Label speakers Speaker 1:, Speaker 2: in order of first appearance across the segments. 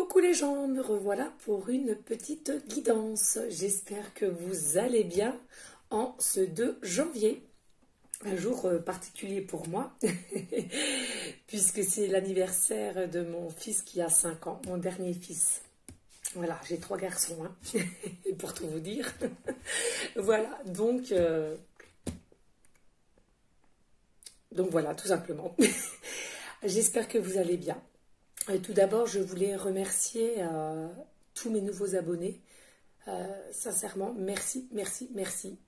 Speaker 1: Coucou les gens, me revoilà pour une petite guidance. J'espère que vous allez bien en ce 2 janvier. Un jour particulier pour moi, puisque c'est l'anniversaire de mon fils qui a 5 ans, mon dernier fils. Voilà, j'ai 3 garçons, hein, pour tout vous dire. Voilà, donc voilà, tout simplement. J'espère que vous allez bien. Tout d'abord, je voulais remercier tous mes nouveaux abonnés. Sincèrement, merci, merci, merci.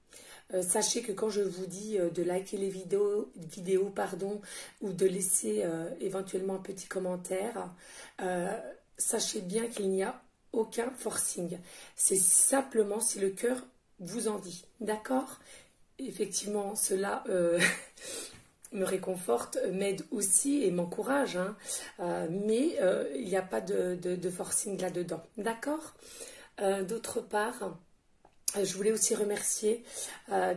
Speaker 1: Sachez que quand je vous dis de liker les vidéos ou de laisser éventuellement un petit commentaire, sachez bien qu'il n'y a aucun forcing. C'est simplement si le cœur vous en dit. D'accord? Effectivement, cela me réconforte, m'aide aussi et m'encourage, hein. Mais il n'y a pas de forcing là-dedans. D'accord? D'autre part, je voulais aussi remercier,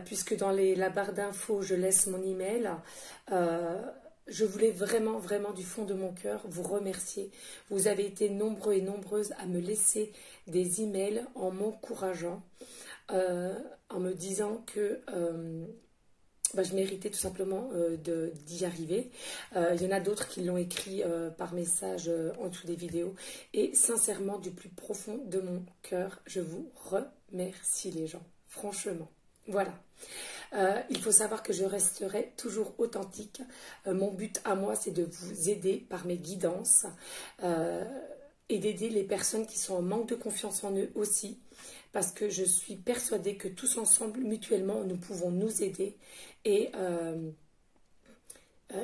Speaker 1: puisque dans la barre d'infos, je laisse mon email. Je voulais vraiment, vraiment du fond de mon cœur vous remercier. Vous avez été nombreux et nombreuses à me laisser des emails en m'encourageant, en me disant que je méritais tout simplement d'y arriver. Il y en a d'autres qui l'ont écrit par message en dessous des vidéos. Et sincèrement, du plus profond de mon cœur, je vous remercie les gens. Franchement. Voilà. Il faut savoir que je resterai toujours authentique. Mon but à moi, c'est de vous aider par mes guidances et d'aider les personnes qui sont en manque de confiance en eux aussi. Parce que je suis persuadée que tous ensemble, mutuellement, nous pouvons nous aider. Et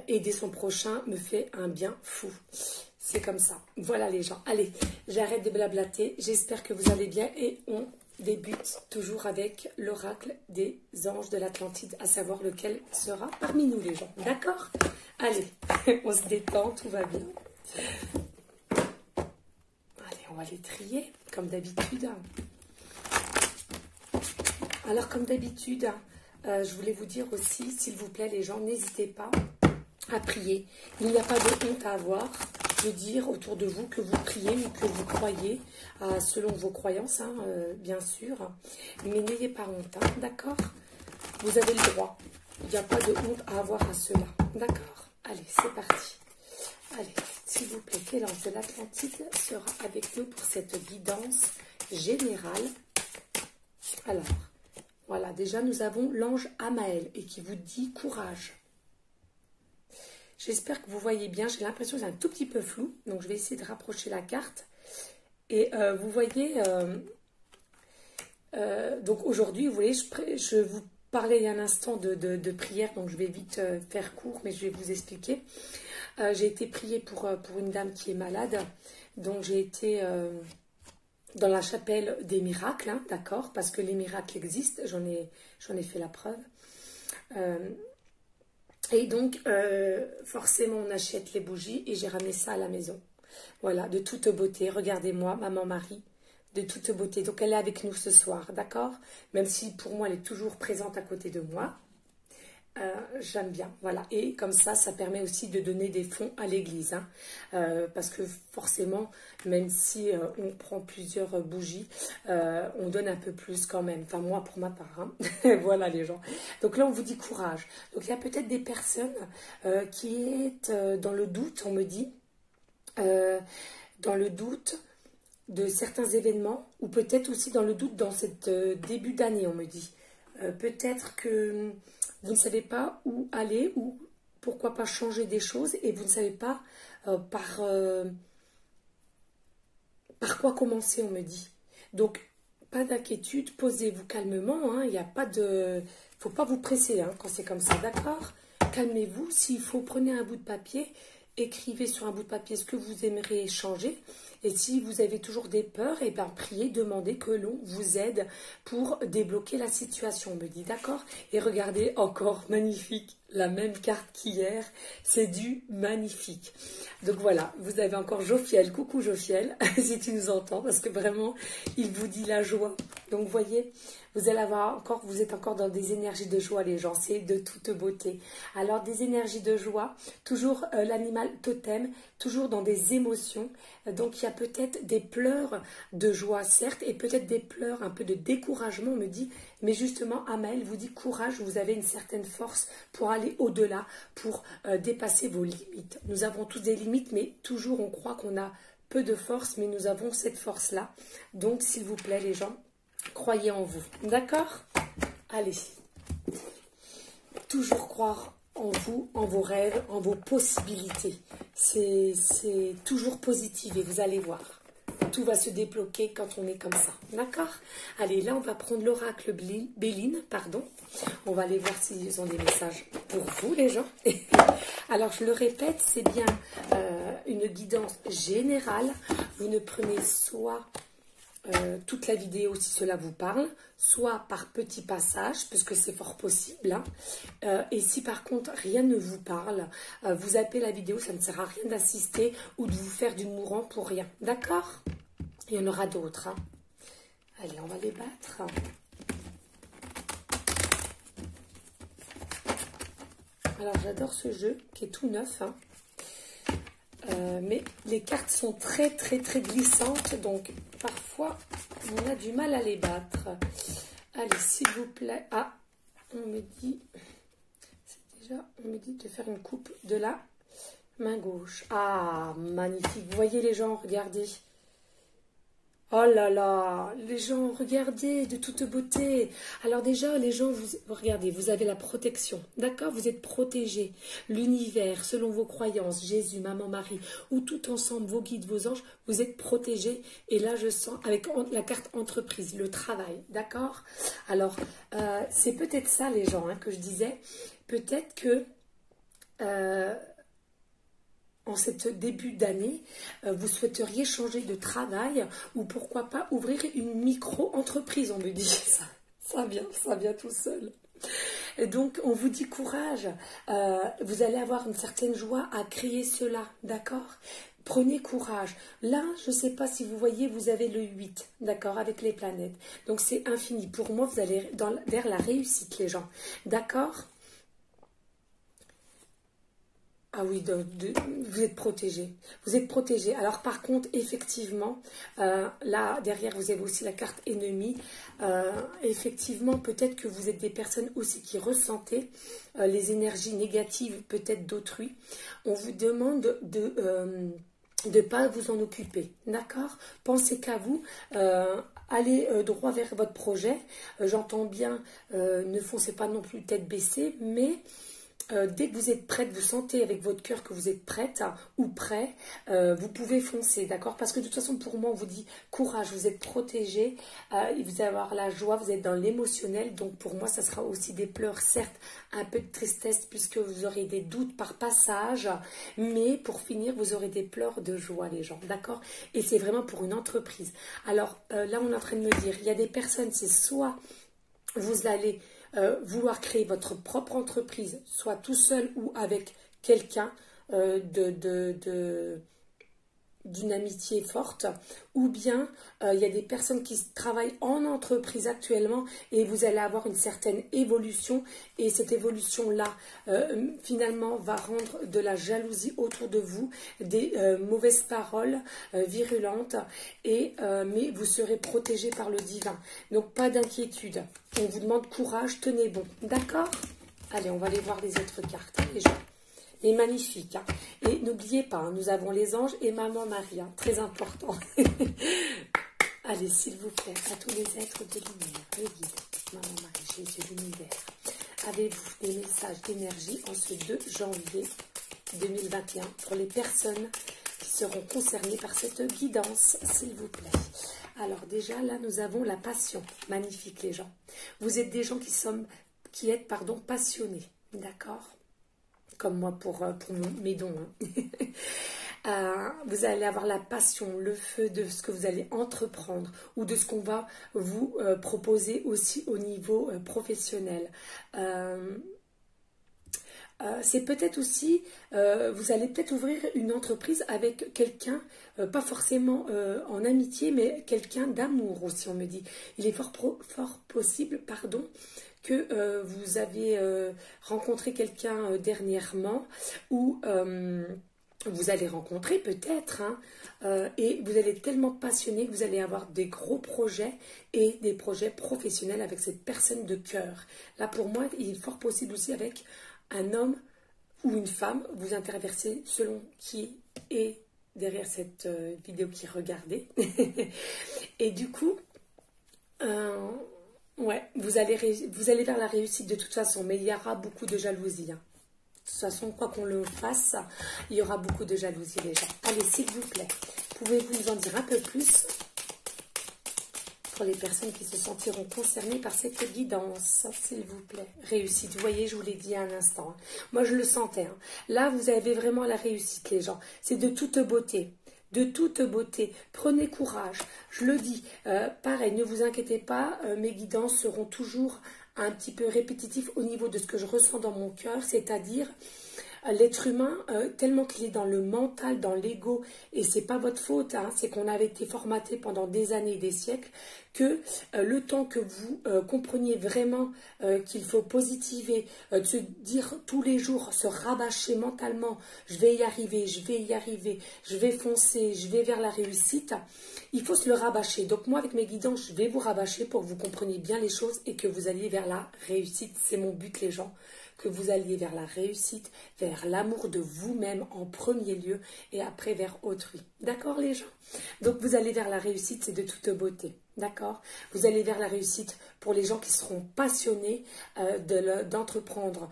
Speaker 1: aider son prochain me fait un bien fou. C'est comme ça. Voilà les gens. Allez, j'arrête de blablater. J'espère que vous allez bien. Et on débute toujours avec l'oracle des anges de l'Atlantide, à savoir lequel sera parmi nous les gens. D'accord? Allez, on se détend, tout va bien. Allez, on va les trier, comme d'habitude. Alors, comme d'habitude, je voulais vous dire aussi, s'il vous plaît, les gens, n'hésitez pas à prier. Il n'y a pas de honte à avoir de dire autour de vous que vous priez ou que vous croyez, selon vos croyances, hein, bien sûr. Mais n'ayez pas honte, hein, d'accord? Vous avez le droit. Il n'y a pas de honte à avoir à cela. D'accord? Allez, c'est parti. Allez, s'il vous plaît, quel ange de l'Atlantide sera avec nous pour cette guidance générale? Alors, voilà, déjà nous avons l'ange Amaël et qui vous dit courage. J'espère que vous voyez bien, j'ai l'impression que c'est un tout petit peu flou, donc je vais essayer de rapprocher la carte. Et vous voyez, donc aujourd'hui, vous voyez, je vous parlais il y a un instant de prière, donc je vais vite faire court, mais je vais vous expliquer. J'ai été priée pour une dame qui est malade, donc j'ai été dans la chapelle des miracles, hein, d'accord, parce que les miracles existent, j'en ai fait la preuve. Et donc, forcément, on achète les bougies et j'ai ramené ça à la maison. Voilà, de toute beauté. Regardez-moi, maman Marie, de toute beauté. Donc, elle est avec nous ce soir, d'accord? Même si pour moi, elle est toujours présente à côté de moi. J'aime bien, voilà. Et comme ça permet aussi de donner des fonds à l'église, hein. Parce que forcément, même si on prend plusieurs bougies, on donne un peu plus quand même. Enfin, moi, pour ma part, hein. Voilà les gens. Donc là, on vous dit courage. Donc, il y a peut-être des personnes qui sont dans le doute, on me dit, dans le doute de certains événements, ou peut-être aussi dans le doute dans cette début d'année, on me dit. Peut-être que vous ne savez pas où aller ou pourquoi pas changer des choses et vous ne savez pas par quoi commencer, on me dit. Donc, pas d'inquiétude, posez-vous calmement, hein, il n'y a pas de... faut pas vous presser, hein, quand c'est comme ça, d'accord? Calmez-vous, s'il faut, prenez un bout de papier, écrivez sur un bout de papier ce que vous aimeriez changer. Et si vous avez toujours des peurs, et bien priez, demandez que l'on vous aide pour débloquer la situation, on me dit, d'accord? Et regardez, encore magnifique, la même carte qu'hier, c'est du magnifique. Donc voilà, vous avez encore Jophiel, coucou Jophiel, si tu nous entends, parce que vraiment, il vous dit la joie. Donc vous voyez, vous allez avoir encore, vous êtes encore dans des énergies de joie les gens, c'est de toute beauté. Alors des énergies de joie, toujours l'animal totem, toujours dans des émotions. Donc il y a peut-être des pleurs de joie certes, et peut-être des pleurs un peu de découragement, on me dit. Mais justement, Amael vous dit courage, vous avez une certaine force pour aller au-delà, pour dépasser vos limites. Nous avons tous des limites, mais toujours on croit qu'on a peu de force, mais nous avons cette force-là. Donc, s'il vous plaît, les gens, croyez en vous. D'accord? Allez. Toujours croire en vous, en vos rêves, en vos possibilités. C'est toujours positif et vous allez voir. Tout va se débloquer quand on est comme ça. D'accord? Allez, là, on va prendre l'oracle Béline, pardon. On va aller voir s'ils ont des messages pour vous, les gens. Alors, je le répète, c'est bien une guidance générale. Vous ne prenez soit toute la vidéo si cela vous parle, soit par petits passages, puisque c'est fort possible. Hein. Et si par contre rien ne vous parle, vous appelez la vidéo, ça ne sert à rien d'assister ou de vous faire du mourant pour rien. D'accord? Il y en aura d'autres. Hein. Allez, on va les battre. Alors j'adore ce jeu qui est tout neuf. Hein. Mais les cartes sont très glissantes, donc parfois on a du mal à les battre. Allez, s'il vous plaît. Ah, on me dit, on me dit de faire une coupe de la main gauche. Ah, magnifique. Vous voyez les gens, regardez. Oh là là, les gens, regardez, de toute beauté. Alors déjà, les gens, vous regardez, vous avez la protection, d'accord? Vous êtes protégés. L'univers, selon vos croyances, Jésus, Maman Marie, ou tout ensemble, vos guides, vos anges, vous êtes protégés. Et là, je sens, avec la carte entreprise, le travail, d'accord? Alors, c'est peut-être ça, les gens, hein, que je disais. Peut-être que... en cette début d'année, vous souhaiteriez changer de travail ou pourquoi pas ouvrir une micro-entreprise, on me dit ça. Ça vient tout seul. Et donc, on vous dit courage. Vous allez avoir une certaine joie à créer cela, d'accord? Prenez courage. Là, je ne sais pas si vous voyez, vous avez le 8, d'accord, avec les planètes. Donc, c'est infini. Pour moi, vous allez vers la réussite, les gens. D'accord? Ah oui, vous êtes protégés. Vous êtes protégés. Alors par contre, effectivement, là, derrière, vous avez aussi la carte ennemie. Effectivement, peut-être que vous êtes des personnes aussi qui ressentez les énergies négatives peut-être d'autrui. On vous demande de ne pas vous en occuper. D'accord? Pensez qu'à vous. Allez droit vers votre projet. J'entends bien, ne foncez pas non plus tête baissée, mais... dès que vous êtes prête, vous sentez avec votre cœur que vous êtes prête ou prêt, vous pouvez foncer, d'accord? Parce que de toute façon, pour moi, on vous dit courage, vous êtes protégé, vous allez avoir la joie, vous êtes dans l'émotionnel. Donc pour moi, ça sera aussi des pleurs, certes, un peu de tristesse puisque vous aurez des doutes par passage, mais pour finir, vous aurez des pleurs de joie, les gens, d'accord? Et c'est vraiment pour une entreprise. Alors là, on est en train de me dire, il y a des personnes, c'est soit vous allez... vouloir créer votre propre entreprise, soit tout seul ou avec quelqu'un d'une amitié forte, ou bien il y a des personnes qui travaillent en entreprise actuellement et vous allez avoir une certaine évolution et cette évolution-là finalement va rendre de la jalousie autour de vous, des mauvaises paroles virulentes, mais vous serez protégé par le divin. Donc pas d'inquiétude. On vous demande courage, tenez bon. D'accord? Allez, on va aller voir les autres cartes, hein, les gens. Et magnifique. Hein. Et n'oubliez pas, hein, nous avons les anges et Maman Marie, hein, très important. Allez, s'il vous plaît, à tous les êtres de lumière, les guides, Maman Marie, Jésus, l'univers, avez-vous des messages d'énergie en ce 2 janvier 2021 pour les personnes qui seront concernées par cette guidance, s'il vous plaît? Alors déjà, là, nous avons la passion. Magnifique, les gens. Vous êtes des gens qui êtes passionnés, d'accord? Comme moi pour mes dons. Hein. Vous allez avoir la passion, le feu de ce que vous allez entreprendre ou de ce qu'on va vous proposer aussi au niveau professionnel. c'est peut-être aussi, vous allez peut-être ouvrir une entreprise avec quelqu'un, pas forcément en amitié, mais quelqu'un d'amour aussi, on me dit. Il est fort possible, pardon, que vous avez rencontré quelqu'un dernièrement ou vous allez rencontrer peut-être, hein, et vous allez être tellement passionné que vous allez avoir des gros projets et des projets professionnels avec cette personne de cœur. Là, pour moi, il est fort possible aussi avec un homme ou une femme. Vous interversez selon qui est derrière cette vidéo qui regardez. Et du coup, ouais, vous allez vers la réussite de toute façon, mais il y aura beaucoup de jalousie, hein. De toute façon, quoi qu'on le fasse, il y aura beaucoup de jalousie, les gens. Allez, s'il vous plaît, pouvez-vous nous en dire un peu plus pour les personnes qui se sentiront concernées par cette guidance, s'il vous plaît. Réussite, vous voyez, je vous l'ai dit à un instant, hein. Moi, je le sentais, hein. Là, vous avez vraiment la réussite, les gens. C'est de toute beauté. De toute beauté. Prenez courage. Je le dis. Pareil, ne vous inquiétez pas. Mes guidances seront toujours un petit peu répétitifs au niveau de ce que je ressens dans mon cœur. C'est-à-dire, l'être humain, tellement qu'il est dans le mental, dans l'ego, et c'est pas votre faute, hein, c'est qu'on avait été formaté pendant des années et des siècles, que le temps que vous compreniez vraiment qu'il faut positiver, de se dire tous les jours, se rabâcher mentalement, je vais y arriver, je vais y arriver, je vais foncer, je vais vers la réussite, il faut se le rabâcher. Donc moi, avec mes guidances, je vais vous rabâcher pour que vous compreniez bien les choses et que vous alliez vers la réussite. C'est mon but, les gens. Que vous alliez vers la réussite, vers l'amour de vous-même en premier lieu et après vers autrui. D'accord, les gens? Donc vous allez vers la réussite, c'est de toute beauté. D'accord? Vous allez vers la réussite pour les gens qui seront passionnés d'entreprendre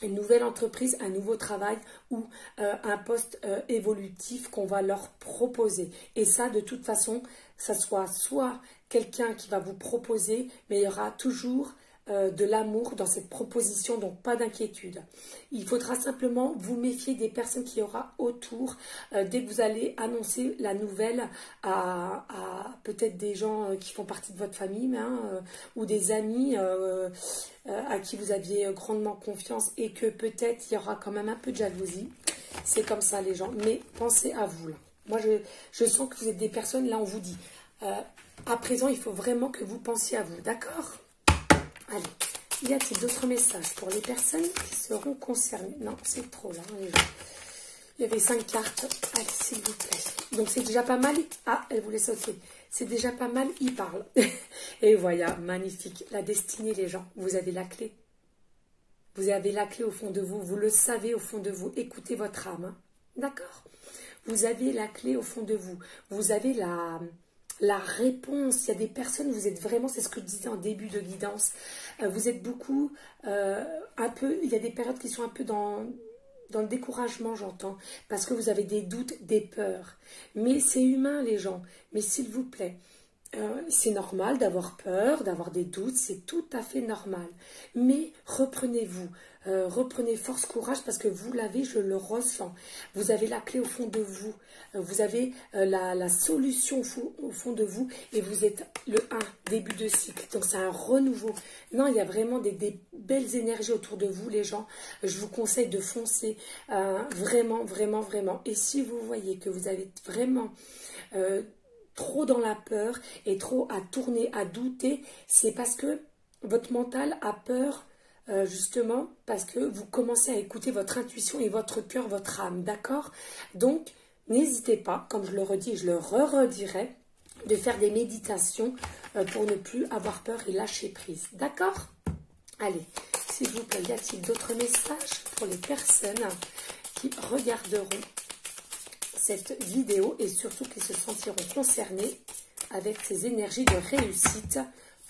Speaker 1: une nouvelle entreprise, un nouveau travail ou un poste évolutif qu'on va leur proposer. Et ça, de toute façon, ça soit quelqu'un qui va vous proposer, mais il y aura toujours de l'amour dans cette proposition, donc pas d'inquiétude. Il faudra simplement vous méfier des personnes qu'il y aura autour dès que vous allez annoncer la nouvelle à peut-être des gens qui font partie de votre famille, hein, ou des amis à qui vous aviez grandement confiance et que peut-être il y aura quand même un peu de jalousie. C'est comme ça, les gens, mais pensez à vous là. Moi je sens que vous êtes des personnes, là on vous dit à présent il faut vraiment que vous pensiez à vous, d'accord? Allez, y a-t-il d'autres messages pour les personnes qui seront concernées? Non, c'est trop là, les gens. Il y avait 5 cartes. Allez, s'il vous plaît. Donc, c'est déjà pas mal. Ah, elle voulait sauter. C'est déjà pas mal, il parle. Et voilà, magnifique. La destinée, les gens. Vous avez la clé. Vous avez la clé au fond de vous. Vous le savez au fond de vous. Écoutez votre âme. Hein. D'accord? Vous avez la clé au fond de vous. Vous avez la réponse. Il y a des personnes, vous êtes vraiment, c'est ce que je disais en début de guidance, vous êtes beaucoup, un peu, il y a des périodes qui sont un peu dans le découragement, j'entends, parce que vous avez des doutes, des peurs. Mais c'est humain, les gens. Mais s'il vous plaît, c'est normal d'avoir peur, d'avoir des doutes, c'est tout à fait normal. Mais reprenez-vous, reprenez force, courage, parce que vous l'avez, je le ressens. Vous avez la clé au fond de vous, vous avez la solution au fond de vous, et vous êtes le 1, début de cycle. Donc c'est un renouveau. Non, il y a vraiment des belles énergies autour de vous, les gens. Je vous conseille de foncer, vraiment, vraiment, vraiment. Et si vous voyez que vous avez vraiment trop dans la peur et trop à tourner, à douter, c'est parce que votre mental a peur, justement, parce que vous commencez à écouter votre intuition et votre cœur, votre âme, d'accord? Donc, n'hésitez pas, comme je le redis, je le redirai, de faire des méditations pour ne plus avoir peur et lâcher prise, d'accord? Allez, s'il vous plaît, y a-t-il d'autres messages pour les personnes qui regarderont cette vidéo et surtout qui se sentiront concernés avec ces énergies de réussite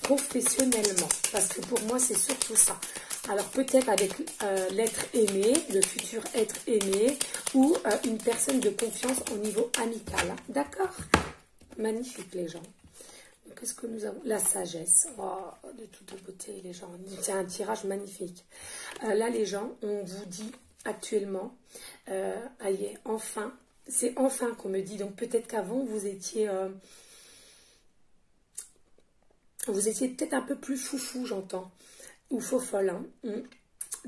Speaker 1: professionnellement, parce que pour moi c'est surtout ça. Alors peut-être avec l'être aimé, le futur être aimé, ou une personne de confiance au niveau amical, d'accord? Magnifique, les gens. Qu'est-ce que nous avons? La sagesse, oh, de toute beauté, les gens. C'est un tirage magnifique. Là, les gens, on vous dit actuellement, allez, enfin. C'est enfin qu'on me dit, donc peut-être qu'avant vous étiez peut-être un peu plus foufou, j'entends, ou faux folle. Hein.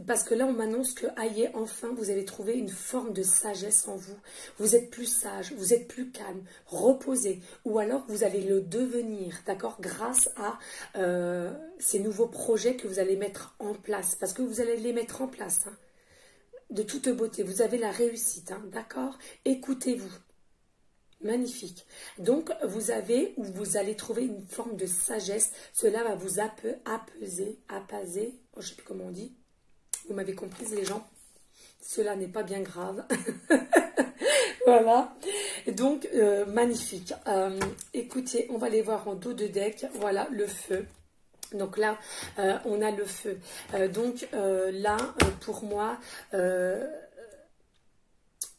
Speaker 1: Parce que là, on m'annonce que, aïe, enfin, vous avez trouvé une forme de sagesse en vous. Vous êtes plus sage, vous êtes plus calme, reposé. Ou alors, vous allez le devenir, d'accord, grâce à ces nouveaux projets que vous allez mettre en place. Parce que vous allez les mettre en place, hein, de toute beauté. Vous avez la réussite, hein, d'accord. Écoutez-vous. Magnifique. Donc, vous avez ou vous allez trouver une forme de sagesse. Cela va vous apaiser. Oh, je ne sais plus comment on dit. Vous m'avez comprise, les gens. Cela n'est pas bien grave. Voilà. Donc, magnifique. Écoutez, on va aller voir en dos de deck. Voilà, le feu. Donc là, on a le feu. Pour moi...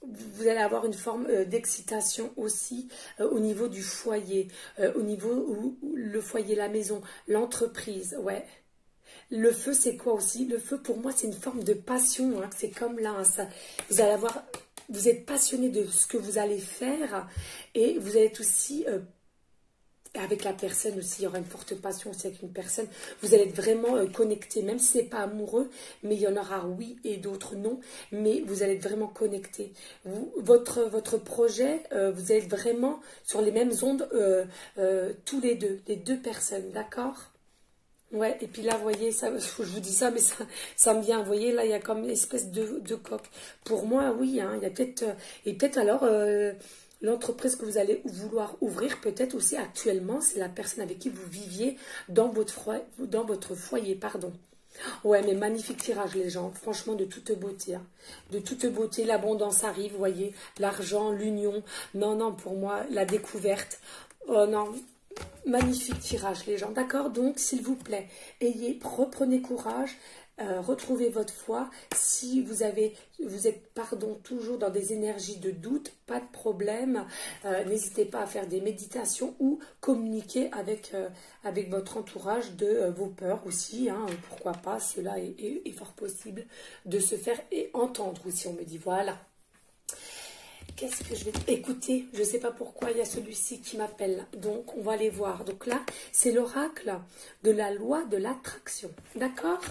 Speaker 1: vous allez avoir une forme d'excitation aussi au niveau du foyer, au niveau où le foyer, la maison, l'entreprise, ouais. Le feu, c'est quoi aussi? Le feu, pour moi, c'est une forme de passion, hein. C'est comme là, hein, ça, vous allez avoir, vous êtes passionné de ce que vous allez faire et vous allez être aussi... avec la personne aussi, il y aura une forte passion aussi avec une personne. Vous allez être vraiment connecté, même si ce n'est pas amoureux, mais il y en aura oui et d'autres non. Mais vous allez être vraiment connecté. Votre projet, vous allez être vraiment sur les mêmes ondes tous les deux personnes, d'accord? Ouais, et puis là, vous voyez, ça, je vous dis ça, mais ça me vient, vous voyez, là, il y a comme une espèce de coque. Pour moi, oui, hein, il y a peut-être, et peut-être alors, l'entreprise que vous allez vouloir ouvrir, peut-être aussi actuellement, c'est la personne avec qui vous viviez dans votre foyer, pardon. Ouais, mais magnifique tirage, les gens, franchement, de toute beauté, hein. De toute beauté, l'abondance arrive, vous voyez, l'argent, l'union, non, non, pour moi, la découverte, oh non, magnifique tirage, les gens, d'accord? Donc, s'il vous plaît, reprenez courage, retrouvez votre foi. Si vous êtes, pardon, toujours dans des énergies de doute, pas de problème. N'hésitez pas à faire des méditations ou communiquer avec votre entourage de vos peurs aussi, hein, pourquoi pas, cela est fort possible de se faire et entendre aussi, on me dit, voilà. Qu'est-ce que je vais écouter? Je ne sais pas pourquoi il y a celui-ci qui m'appelle. Donc, on va aller voir. Donc là, c'est l'oracle de la loi de l'attraction. D'accord?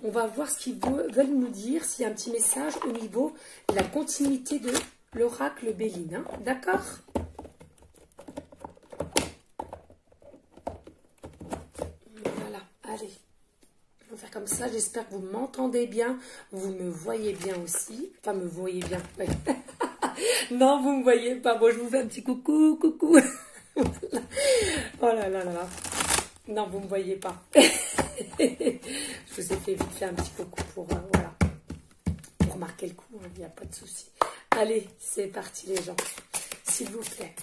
Speaker 1: On va voir ce qu'ils veulent nous dire. S'il y a un petit message au niveau de la continuité de l'oracle Béline. Hein? D'accord? Voilà. Allez. On va faire comme ça. J'espère que vous m'entendez bien. Vous me voyez bien aussi. Enfin, me voyez bien. Ouais. Non, vous ne me voyez pas. Bon, je vous fais un petit coucou, coucou. Voilà. Oh là là là là. Non, vous ne me voyez pas. Je vous ai fait vite faire un petit coucou voilà, pour marquer le coup. Il n'y a pas de souci. Allez, c'est parti les gens. S'il vous plaît,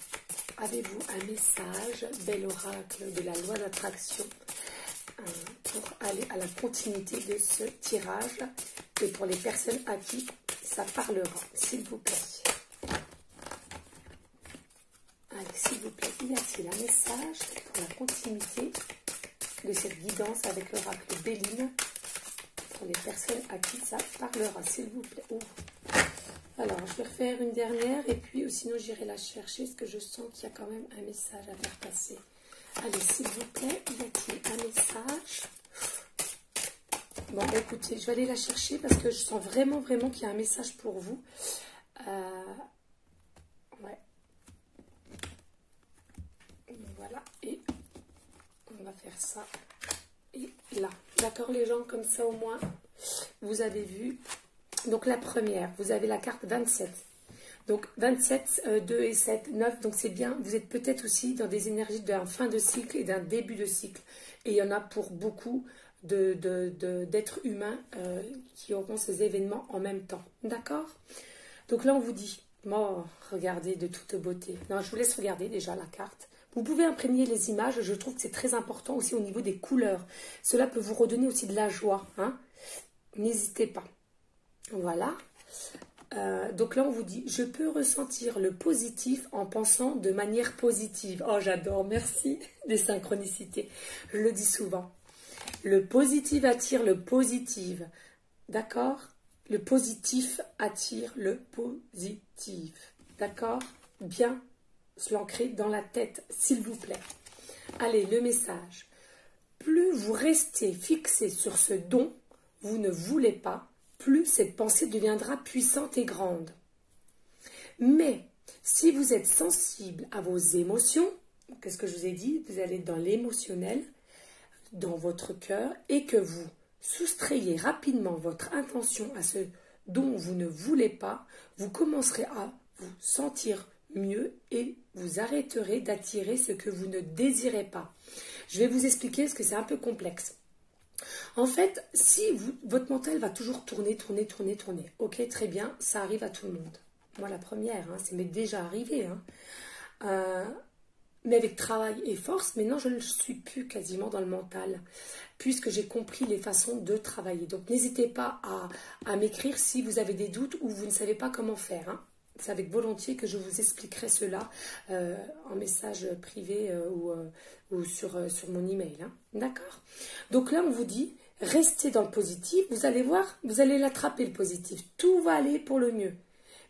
Speaker 1: avez-vous un message, bel oracle de la loi d'attraction, pour aller à la continuité de ce tirage et pour les personnes à qui ça parlera, s'il vous plaît. Allez, s'il vous plaît, y a-t-il un message pour la continuité de cette guidance avec l'oracle Béline pour les personnes à qui ça parlera, s'il vous plaît. Oh. Alors, je vais refaire une dernière et puis sinon j'irai la chercher parce que je sens qu'il y a quand même un message à faire passer. Allez, s'il vous plaît, y a-t-il un message? Bon, écoutez, je vais aller la chercher parce que je sens vraiment, vraiment qu'il y a un message pour vous. Ouais. Voilà, et on va faire ça. Et là, d'accord les gens, comme ça au moins, vous avez vu. Donc la première, vous avez la carte 27. Donc 27, 2 et 7, 9, donc c'est bien. Vous êtes peut-être aussi dans des énergies d'un fin de cycle et d'un début de cycle. Et il y en a pour beaucoup d'êtres humains qui auront ces événements en même temps. D'accord? Donc là, on vous dit, oh, regardez de toute beauté. Non, je vous laisse regarder déjà la carte. Vous pouvez imprégner les images, je trouve que c'est très important aussi au niveau des couleurs. Cela peut vous redonner aussi de la joie, hein. N'hésitez pas. Voilà. Donc là, on vous dit, je peux ressentir le positif en pensant de manière positive. Oh, j'adore, merci des synchronicités. Je le dis souvent. Le positif attire le positif. D'accord? Le positif attire le positif. D'accord? Bien se l'ancrer dans la tête, s'il vous plaît. Allez, le message. Plus vous restez fixé sur ce don, vous ne voulez pas, plus cette pensée deviendra puissante et grande. Mais si vous êtes sensible à vos émotions, qu'est-ce que je vous ai dit? Vous allez dans l'émotionnel, dans votre cœur, et que vous soustrayez rapidement votre intention à ce dont vous ne voulez pas, vous commencerez à vous sentir mieux et vous arrêterez d'attirer ce que vous ne désirez pas. Je vais vous expliquer parce que c'est un peu complexe. En fait, si votre mental va toujours tourner, ok, très bien, ça arrive à tout le monde. Moi, la première, hein, ça m'est déjà arrivé. Hein. Mais avec travail et force, maintenant, je ne suis plus quasiment dans le mental, puisque j'ai compris les façons de travailler. Donc, n'hésitez pas à m'écrire si vous avez des doutes ou vous ne savez pas comment faire. Hein. C'est avec volontiers que je vous expliquerai cela en message privé ou sur mon email. Hein. D'accord? Donc là, on vous dit, restez dans le positif. Vous allez voir, vous allez l'attraper le positif. Tout va aller pour le mieux.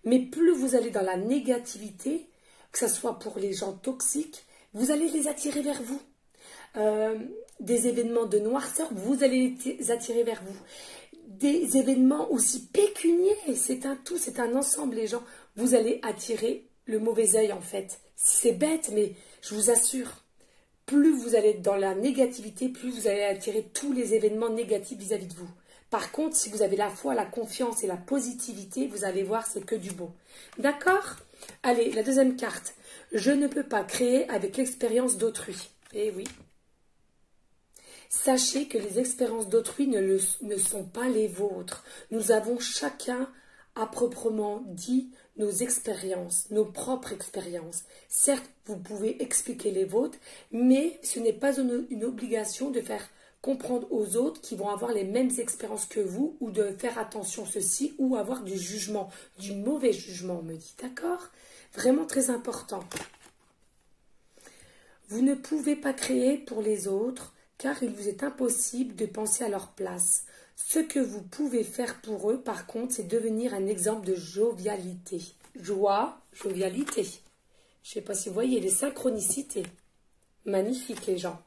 Speaker 1: Mais plus vous allez dans la négativité, que ce soit pour les gens toxiques, vous allez les attirer vers vous. Des événements de noirceur, vous allez les attirer vers vous. Des événements aussi pécuniers, c'est un tout, c'est un ensemble, les gens. Vous allez attirer le mauvais œil, en fait. C'est bête, mais je vous assure, plus vous allez être dans la négativité, plus vous allez attirer tous les événements négatifs vis-à-vis de vous. Par contre, si vous avez la foi, la confiance et la positivité, vous allez voir, c'est que du beau. D'accord? Allez, la deuxième carte. Je ne peux pas créer avec l'expérience d'autrui. Eh oui. Sachez que les expériences d'autrui ne sont pas les vôtres. Nous avons chacun, à proprement dit, nos expériences, nos propres expériences. Certes, vous pouvez expliquer les vôtres, mais ce n'est pas une obligation de faire comprendre aux autres qui vont avoir les mêmes expériences que vous ou de faire attention à ceci ou avoir du jugement, du mauvais jugement, on me dit. D'accord? Vraiment très important. Vous ne pouvez pas créer pour les autres car il vous est impossible de penser à leur place. Ce que vous pouvez faire pour eux, par contre, c'est devenir un exemple de jovialité. Joie, jovialité. Je ne sais pas si vous voyez les synchronicités. Magnifique, les gens.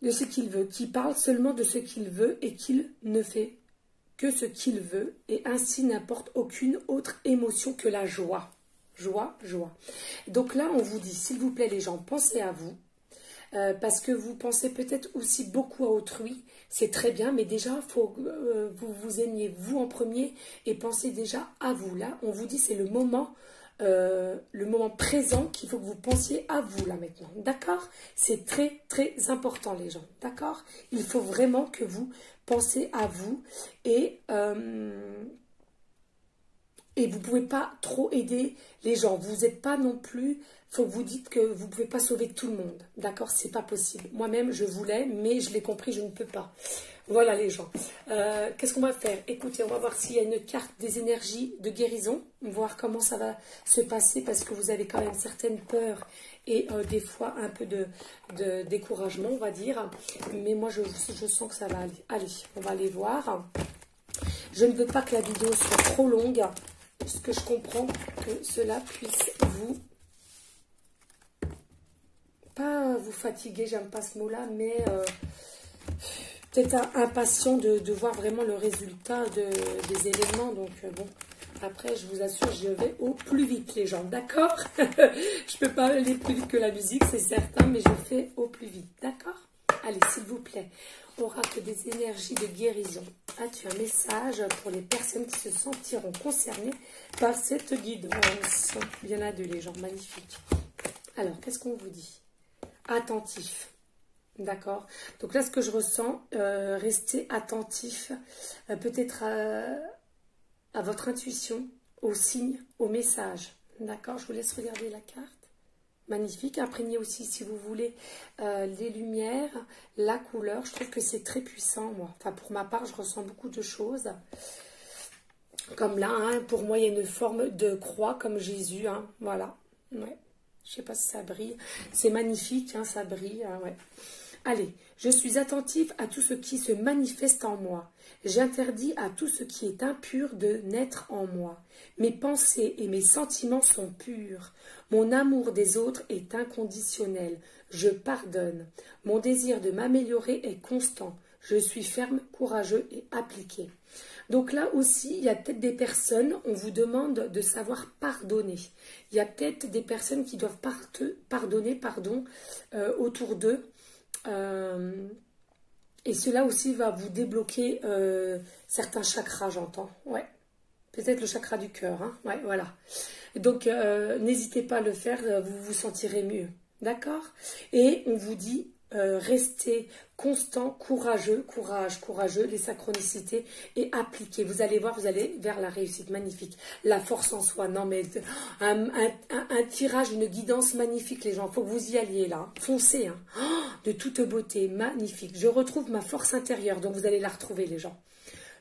Speaker 1: De ce qu'il veut, qui parle seulement de ce qu'il veut et qu'il ne fait que ce qu'il veut, et ainsi n'apporte aucune autre émotion que la joie. Joie, joie. Donc là, on vous dit, s'il vous plaît, les gens, pensez à vous. Parce que vous pensez peut-être aussi beaucoup à autrui, c'est très bien, mais déjà, il faut que vous aimiez vous en premier et pensez déjà à vous. Là, on vous dit, c'est le moment présent qu'il faut que vous pensiez à vous, là, maintenant. D'accord? C'est très, très important, les gens. D'accord? Il faut vraiment que vous pensez à vous et vous ne pouvez pas trop aider les gens. Vous n'êtes pas non plus... Il faut que vous dites que vous ne pouvez pas sauver tout le monde. D'accord? C'est pas possible. Moi-même, je voulais, mais je l'ai compris, je ne peux pas. Voilà les gens. Qu'est-ce qu'on va faire? Écoutez, on va voir s'il y a une carte des énergies de guérison. Voir comment ça va se passer parce que vous avez quand même certaines peurs et des fois un peu de découragement, on va dire. Mais moi, je sens que ça va aller. Allez, on va aller voir. Je ne veux pas que la vidéo soit trop longue. Parce que je comprends que cela puisse pas vous fatiguer, j'aime pas ce mot-là, mais peut-être impatient de voir vraiment le résultat des événements. Donc bon, après, je vous assure, je vais au plus vite, les gens, d'accord? Je peux pas aller plus vite que la musique, c'est certain, mais je fais au plus vite, d'accord? Allez, s'il vous plaît, oracle des énergies de guérison. As-tu un message pour les personnes qui se sentiront concernées par cette guidance? Il y en a deux, les gens, magnifiques. Alors, qu'est-ce qu'on vous dit? Attentif. D'accord? Donc là, ce que je ressens, restez attentif, peut-être à votre intuition, aux signes, aux messages. D'accord? Je vous laisse regarder la carte. Magnifique. Imprégnez aussi, si vous voulez, les lumières, la couleur. Je trouve que c'est très puissant, moi. Enfin, pour ma part, je ressens beaucoup de choses. Comme là, hein, pour moi, il y a une forme de croix comme Jésus. Hein, voilà. Ouais. Je ne sais pas si ça brille. C'est magnifique, hein, ça brille. Hein, ouais. Allez, je suis attentive à tout ce qui se manifeste en moi. J'interdis à tout ce qui est impur de naître en moi. Mes pensées et mes sentiments sont purs. Mon amour des autres est inconditionnel. Je pardonne. Mon désir de m'améliorer est constant. Je suis ferme, courageux et appliqué. Donc là aussi, il y a peut-être des personnes, on vous demande de savoir pardonner. Il y a peut-être des personnes qui doivent pardonner autour d'eux. Et cela aussi va vous débloquer certains chakras, j'entends. Ouais. Peut-être le chakra du cœur. Hein. Ouais, voilà. Donc, n'hésitez pas à le faire, vous vous sentirez mieux. D'accord? Et on vous dit, restez constant, courageux, courageux, les synchronicités et appliquez. Vous allez voir, vous allez vers la réussite magnifique. La force en soi. Non, mais un tirage, une guidance magnifique, les gens. Il faut que vous y alliez là. Foncez. Hein. Oh, de toute beauté, magnifique. Je retrouve ma force intérieure. Donc, vous allez la retrouver, les gens.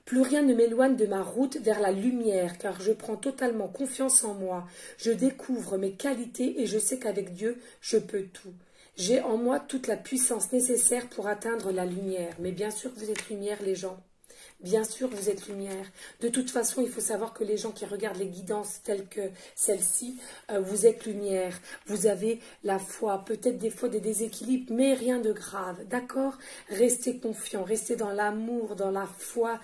Speaker 1: Plus rien ne m'éloigne de ma route vers la lumière, car je prends totalement confiance en moi. Je découvre mes qualités et je sais qu'avec Dieu, je peux tout. J'ai en moi toute la puissance nécessaire pour atteindre la lumière. Mais bien sûr, vous êtes lumière, les gens. Bien sûr, vous êtes lumière. De toute façon, il faut savoir que les gens qui regardent les guidances telles que celle-ci, vous êtes lumière. Vous avez la foi, peut-être des fois des déséquilibres, mais rien de grave. D'accord? Restez confiants, restez dans l'amour, dans la foi,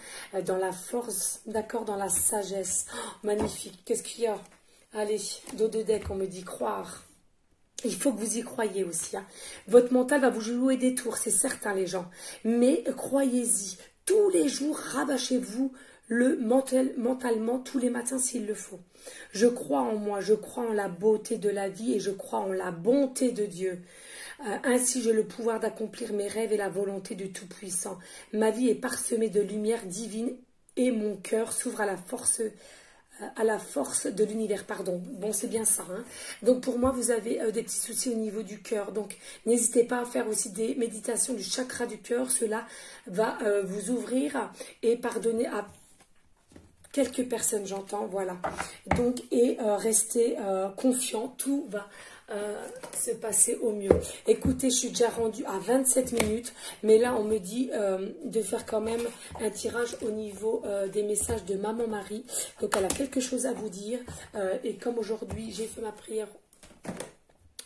Speaker 1: dans la force, d'accord? Dans la sagesse. Oh, magnifique. Qu'est-ce qu'il y a? Allez, dos de deck, on me dit croire. Il faut que vous y croyez aussi. Hein. Votre mental va vous jouer des tours, c'est certain, les gens. Mais croyez-y. Tous les jours, rabâchez-vous mentalement tous les matins s'il le faut. Je crois en moi, je crois en la beauté de la vie et je crois en la bonté de Dieu. Ainsi, j'ai le pouvoir d'accomplir mes rêves et la volonté du Tout-Puissant. Ma vie est parsemée de lumière divine et mon cœur s'ouvre à la force de l'univers, pardon. Bon, c'est bien ça. Hein. Donc, pour moi, vous avez des petits soucis au niveau du cœur. Donc, n'hésitez pas à faire aussi des méditations du chakra du cœur. Cela va vous ouvrir et pardonner à quelques personnes, j'entends. Voilà. Donc, et restez confiant. Tout va se passer au mieux. Écoutez, je suis déjà rendue à 27 minutes, mais là on me dit de faire quand même un tirage au niveau des messages de Maman Marie. Donc elle a quelque chose à vous dire et comme aujourd'hui j'ai fait ma prière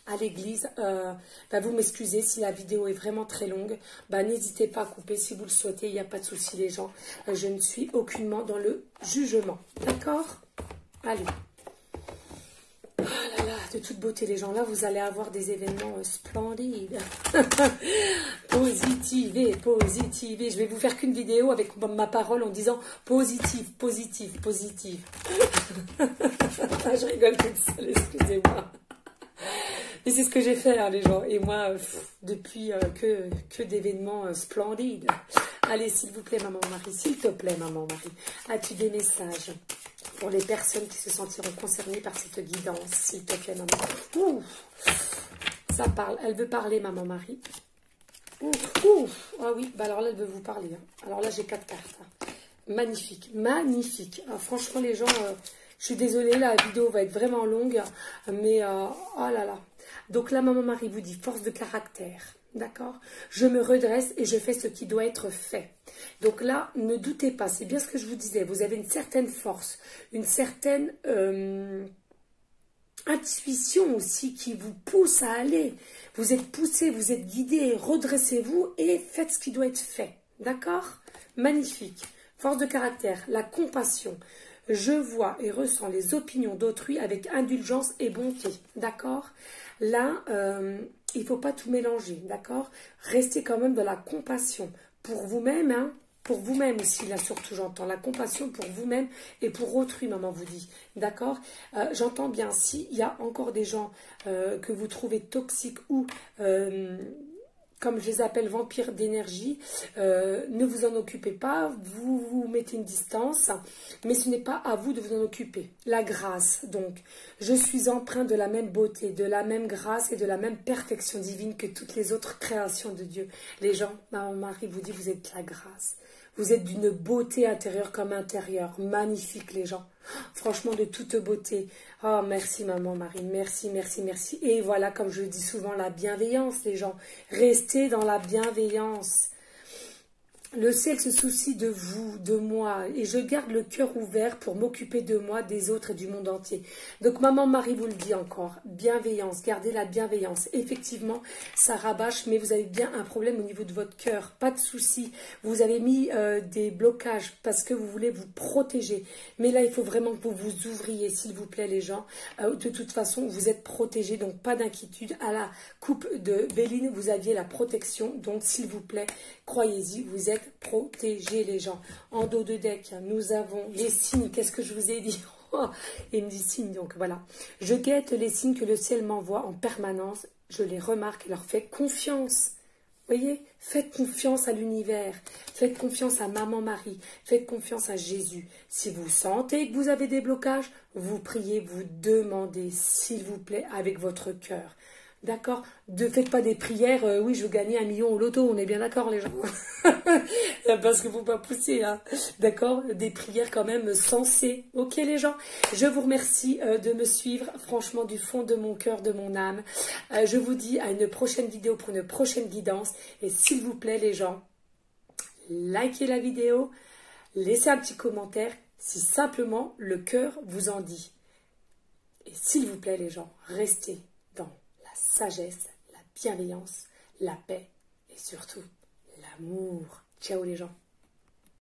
Speaker 1: à l'église, vous m'excusez si la vidéo est vraiment très longue, n'hésitez pas à couper si vous le souhaitez, il n'y a pas de souci les gens, je ne suis aucunement dans le jugement, d'accord? Allez. Oh là là, de toute beauté les gens, là vous allez avoir des événements splendides. Positivez, positivez. Je vais vous faire qu'une vidéo avec ma parole en disant positive, positive, positive. Je rigole toute seule, excusez-moi. Mais c'est ce que j'ai fait hein, les gens. Et moi, depuis que d'événements splendides. Allez, s'il vous plaît Maman Marie, s'il te plaît Maman Marie, as-tu des messages pour les personnes qui se sentiront concernées par cette guidance, s'il te plaît, maman. Ouh, ça parle. Elle veut parler, Maman Marie. Ah oui, alors là, elle veut vous parler. Hein. Alors là, j'ai 4 cartes. Hein. Magnifique, magnifique. Ah, franchement, les gens, je suis désolée, la vidéo va être vraiment longue. Mais, oh là là. Donc là, Maman Marie vous dit force de caractère. D'accord? Je me redresse et je fais ce qui doit être fait. Donc là, ne doutez pas, c'est bien ce que je vous disais, vous avez une certaine force, une certaine intuition aussi qui vous pousse à aller. Vous êtes poussé, vous êtes guidé, redressez-vous et faites ce qui doit être fait. D'accord? Magnifique. Force de caractère, la compassion. Je vois et ressens les opinions d'autrui avec indulgence et bonté. D'accord? Là, il ne faut pas tout mélanger. D'accord? Restez quand même dans la compassion. Pour vous-même, hein, pour vous-même aussi, là surtout j'entends la compassion pour vous-même et pour autrui, maman vous dit, d'accord? J'entends bien, s'il y a encore des gens que vous trouvez toxiques ou, comme je les appelle, vampires d'énergie, ne vous en occupez pas, vous vous mettez une distance, mais ce n'est pas à vous de vous en occuper. La grâce, donc, je suis empreint de la même beauté, de la même grâce et de la même perfection divine que toutes les autres créations de Dieu. Les gens, Maman Marie vous dit, vous êtes la grâce. Vous êtes d'une beauté intérieure comme intérieure. Magnifique, les gens. Franchement, de toute beauté. Oh, merci, Maman Marie. Merci, merci, merci. Et voilà, comme je le dis souvent, la bienveillance, les gens. Restez dans la bienveillance. Le ciel se soucie de vous, de moi, et je garde le cœur ouvert pour m'occuper de moi, des autres et du monde entier. Donc Maman Marie vous le dit encore, bienveillance, gardez la bienveillance. Effectivement, ça rabâche, mais vous avez bien un problème au niveau de votre cœur, pas de souci. Vous avez mis des blocages parce que vous voulez vous protéger. Mais là, il faut vraiment que vous vous ouvriez, s'il vous plaît les gens. De toute façon, vous êtes protégés, donc pas d'inquiétude. À la coupe de Béline, vous aviez la protection, donc s'il vous plaît, croyez-y, vous êtes protégés les gens. En dos de deck, nous avons les signes. Qu'est-ce que je vous ai dit? Il me dit signes, donc voilà. Je guette les signes que le ciel m'envoie en permanence. Je les remarque et leur fais confiance. Voyez, faites confiance à l'univers, faites confiance à Maman Marie, faites confiance à Jésus. Si vous sentez que vous avez des blocages, vous priez, vous demandez, s'il vous plaît, avec votre cœur. D'accord? Ne faites pas des prières, oui, je veux gagner 1 million au loto, on est bien d'accord, les gens. Parce qu'il ne faut pas pousser, hein. D'accord? Des prières quand même sensées. Ok, les gens? Je vous remercie de me suivre, franchement, du fond de mon cœur, de mon âme. Je vous dis à une prochaine vidéo pour une prochaine guidance. Et s'il vous plaît, les gens, likez la vidéo, laissez un petit commentaire si simplement le cœur vous en dit. Et s'il vous plaît, les gens, restez dans la sagesse, la bienveillance, la paix et surtout l'amour. Ciao les gens.